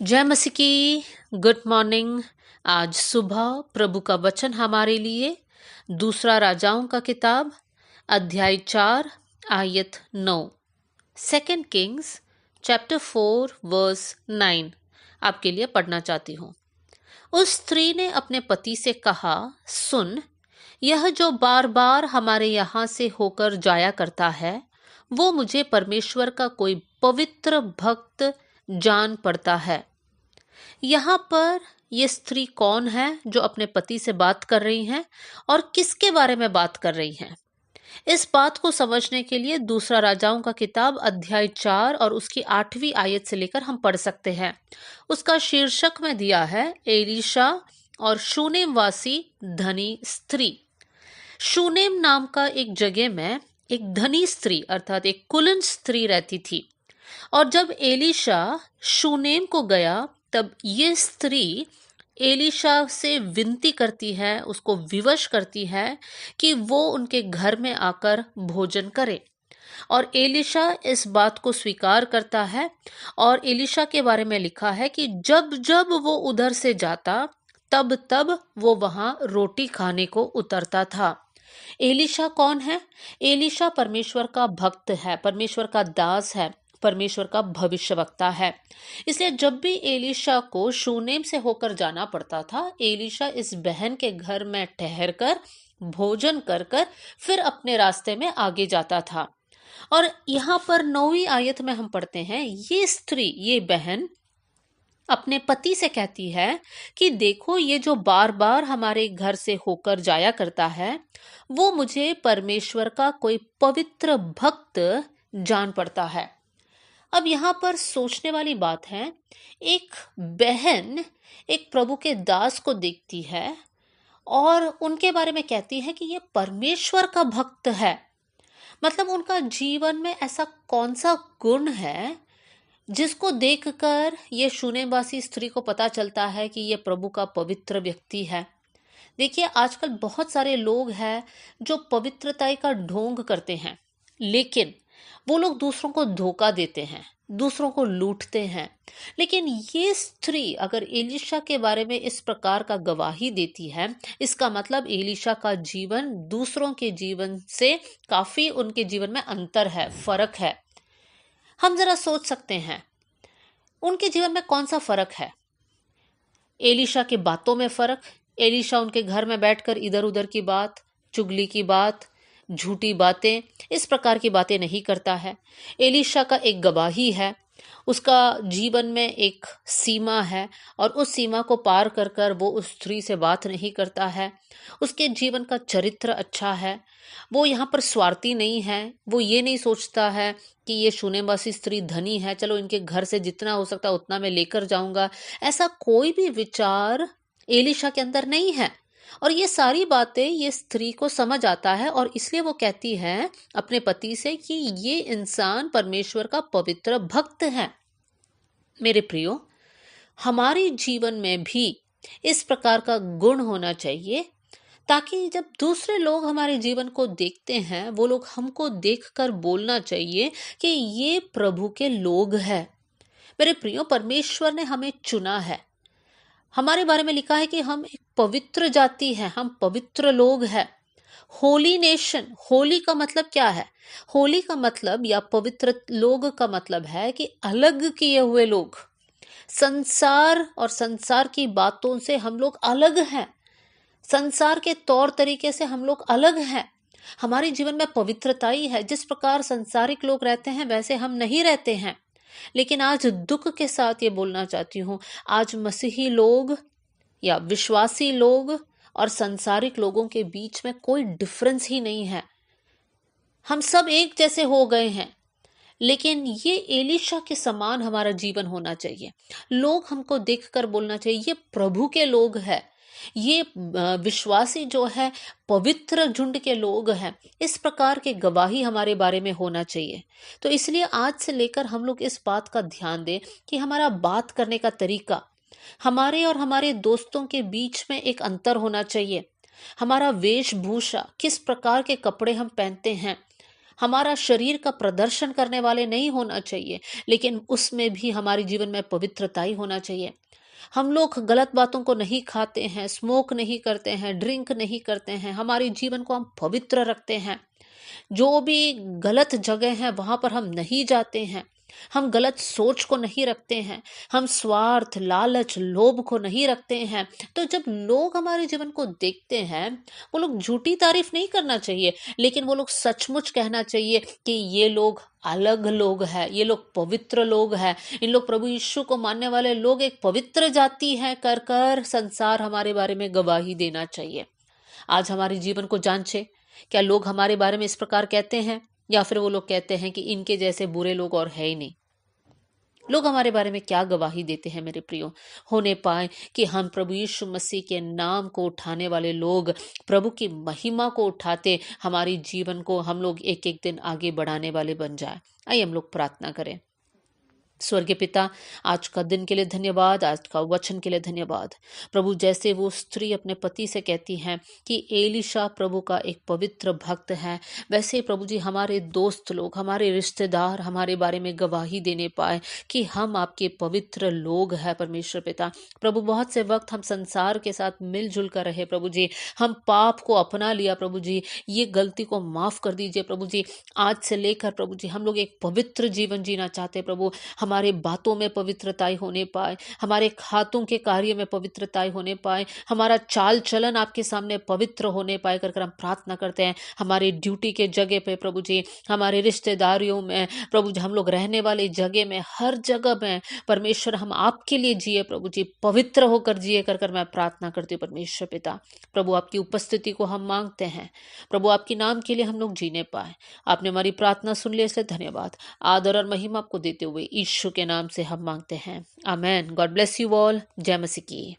जय मसीह की। Good morning. आज सुबह प्रभु का वचन हमारे लिए दूसरा राजाओं का किताब अध्याय 4 आयत 9, सेकेंड किंग्स चैप्टर 4 वर्स 9 आपके लिए पढ़ना चाहती हूँ। उस स्त्री ने अपने पति से कहा, सुन, यह जो बार बार हमारे यहाँ से होकर जाया करता है वो मुझे परमेश्वर का कोई पवित्र भक्त जान पड़ता है। यहाँ पर ये स्त्री कौन है जो अपने पति से बात कर रही हैं और किसके बारे में बात कर रही हैं? इस बात को समझने के लिए दूसरा राजाओं का किताब अध्याय 4 और उसकी 8वीं आयत से लेकर हम पढ़ सकते हैं। उसका शीर्षक में दिया है एलीशा और शूनेम वासी धनी स्त्री। शूनेम नाम का एक जगह में एक धनी स्त्री अर्थात एक कुलीन स्त्री रहती थी। और जब एलीशा शूनेम को गया तब ये स्त्री एलीशा से विनती करती है, उसको विवश करती है कि वो उनके घर में आकर भोजन करे। और एलीशा इस बात को स्वीकार करता है। और एलीशा के बारे में लिखा है कि जब जब वो उधर से जाता तब तब वो वहां रोटी खाने को उतरता था। एलीशा कौन है? एलीशा परमेश्वर का भक्त है, परमेश्वर का दास है, परमेश्वर का भविष्यवक्ता है। इसलिए जब भी एलीशा को शूनेम से होकर जाना पड़ता था, एलीशा इस बहन के घर में ठहर कर भोजन कर कर फिर अपने रास्ते में आगे जाता था। और यहाँ पर 9वीं आयत में हम पढ़ते हैं, ये स्त्री, ये बहन अपने पति से कहती है कि देखो, ये जो बार बार हमारे घर से होकर जाया करता है वो मुझे परमेश्वर का कोई पवित्र भक्त जान पड़ता है। अब यहाँ पर सोचने वाली बात है, एक बहन एक प्रभु के दास को देखती है और उनके बारे में कहती है कि ये परमेश्वर का भक्त है। मतलब उनका जीवन में ऐसा कौन सा गुण है जिसको देखकर ये शूनेमवासी स्त्री को पता चलता है कि ये प्रभु का पवित्र व्यक्ति है। देखिए, आजकल बहुत सारे लोग हैं जो पवित्रता का ढोंग करते हैं, लेकिन वो लोग दूसरों को धोखा देते हैं, दूसरों को लूटते हैं। लेकिन ये स्त्री अगर एलीशा के बारे में इस प्रकार का गवाही देती है, इसका मतलब एलीशा का जीवन दूसरों के जीवन से काफी उनके जीवन में अंतर है, फर्क है। हम जरा सोच सकते हैं उनके जीवन में कौन सा फर्क है। एलीशा की बातों में फर्क। एलीशा उनके घर में बैठकर इधर उधर की बात, चुगली की बात, झूठी बातें, इस प्रकार की बातें नहीं करता है। एलीशा का एक गवाही है, उसका जीवन में एक सीमा है और उस सीमा को पार कर कर वो उस स्त्री से बात नहीं करता है। उसके जीवन का चरित्र अच्छा है, वो यहाँ पर स्वार्थी नहीं है। वो ये नहीं सोचता है कि ये शूनेमवासी स्त्री धनी है, चलो इनके घर से जितना हो सकता उतना मैं लेकर जाऊंगा। ऐसा कोई भी विचार एलीशा के अंदर नहीं है। और ये सारी बातें ये स्त्री को समझ आता है और इसलिए वो कहती है अपने पति से कि ये इंसान परमेश्वर का पवित्र भक्त है। मेरे प्रियो, हमारे जीवन में भी इस प्रकार का गुण होना चाहिए ताकि जब दूसरे लोग हमारे जीवन को देखते हैं वो लोग हमको देखकर बोलना चाहिए कि ये प्रभु के लोग हैं। मेरे प्रियो, परमेश्वर ने हमें चुना है। हमारे बारे में लिखा है कि हम एक पवित्र जाति है, हम पवित्र लोग हैं। होली नेशन। होली का मतलब क्या है? होली का मतलब या पवित्र लोग का मतलब है कि अलग किए हुए लोग। संसार और संसार की बातों से हम लोग अलग हैं, संसार के तौर तरीके से हम लोग अलग हैं। हमारे जीवन में पवित्रता ही है। जिस प्रकार संसारिक लोग रहते हैं वैसे हम नहीं रहते हैं। लेकिन आज दुख के साथ ये बोलना चाहती हूँ, आज मसीही लोग या विश्वासी लोग और संसारिक लोगों के बीच में कोई डिफरेंस ही नहीं है। हम सब एक जैसे हो गए हैं। लेकिन ये एलीशा के समान हमारा जीवन होना चाहिए। लोग हमको देखकर बोलना चाहिए ये प्रभु के लोग हैं, ये विश्वासी जो है पवित्र झुंड के लोग हैं। इस प्रकार के गवाही हमारे बारे में होना चाहिए। तो इसलिए आज से लेकर हम लोग इस बात का ध्यान दें कि हमारा बात करने का तरीका, हमारे और हमारे दोस्तों के बीच में एक अंतर होना चाहिए। हमारा वेशभूषा, किस प्रकार के कपड़े हम पहनते हैं, हमारा शरीर का प्रदर्शन करने वाले नहीं होना चाहिए, लेकिन उसमें भी हमारे जीवन में पवित्रता ही होना चाहिए। हम लोग गलत बातों को नहीं खाते हैं, स्मोक नहीं करते हैं, ड्रिंक नहीं करते हैं, हमारे जीवन को हम पवित्र रखते हैं। जो भी गलत जगह है वहां पर हम नहीं जाते हैं, हम गलत सोच को नहीं रखते हैं, हम स्वार्थ, लालच, लोभ को नहीं रखते हैं। तो जब लोग हमारे जीवन को देखते हैं, वो लोग झूठी तारीफ नहीं करना चाहिए, लेकिन वो लोग सचमुच कहना चाहिए कि ये लोग अलग लोग हैं, ये लोग पवित्र लोग हैं, इन लोग प्रभु यीशु को मानने वाले लोग एक पवित्र जाति है कर कर संसार हमारे बारे में गवाही देना चाहिए। आज हमारे जीवन को जांचे, क्या लोग हमारे बारे में इस प्रकार कहते हैं, या फिर वो लोग कहते हैं कि इनके जैसे बुरे लोग और है ही नहीं। लोग हमारे बारे में क्या गवाही देते हैं मेरे प्रियो, होने पाए कि हम प्रभु यीशु मसीह के नाम को उठाने वाले लोग, प्रभु की महिमा को उठाते हमारी जीवन को हम लोग एक एक दिन आगे बढ़ाने वाले बन जाए। आइए हम लोग प्रार्थना करें। स्वर्गीय पिता, आज का दिन के लिए धन्यवाद, आज का वचन के लिए धन्यवाद। प्रभु, जैसे वो स्त्री अपने पति से कहती हैं कि एलिशा प्रभु का एक पवित्र भक्त है, वैसे प्रभु जी हमारे दोस्त लोग, हमारे रिश्तेदार हमारे बारे में गवाही देने पाए कि हम आपके पवित्र लोग हैं। परमेश्वर पिता, प्रभु बहुत से वक्त हम संसार के साथ मिलजुल कर रहे प्रभु जी, हम पाप को अपना लिया प्रभु जी, ये गलती को माफ कर दीजिए प्रभु जी। आज से लेकर प्रभु जी हम लोग एक पवित्र जीवन जीना चाहते प्रभु, हमारे बातों में पवित्रताई होने पाए, हमारे हाथों के कार्य में पवित्रताई होने पाए, हमारा चाल चलन आपके सामने पवित्र होने पाए कर हम प्रार्थना करते हैं। हमारी ड्यूटी के जगह पे प्रभु जी, हमारे रिश्तेदारियों में प्रभु जी, हम लोग रहने वाली जगह में, हर जगह में परमेश्वर हम आपके लिए जिए प्रभु जी, पवित्र होकर जिए कर मैं प्रार्थना करती हूँ परमेश्वर पिता। प्रभु, आपकी उपस्थिति को हम मांगते हैं प्रभु, आपके नाम के लिए हम लोग जीने पाए। आपने हमारी प्रार्थना सुन ली, इसलिए धन्यवाद। आदर और महिमा आपको देते हुए यीशु के नाम से हम मांगते हैं, amen. God bless you all. जय मसीह की।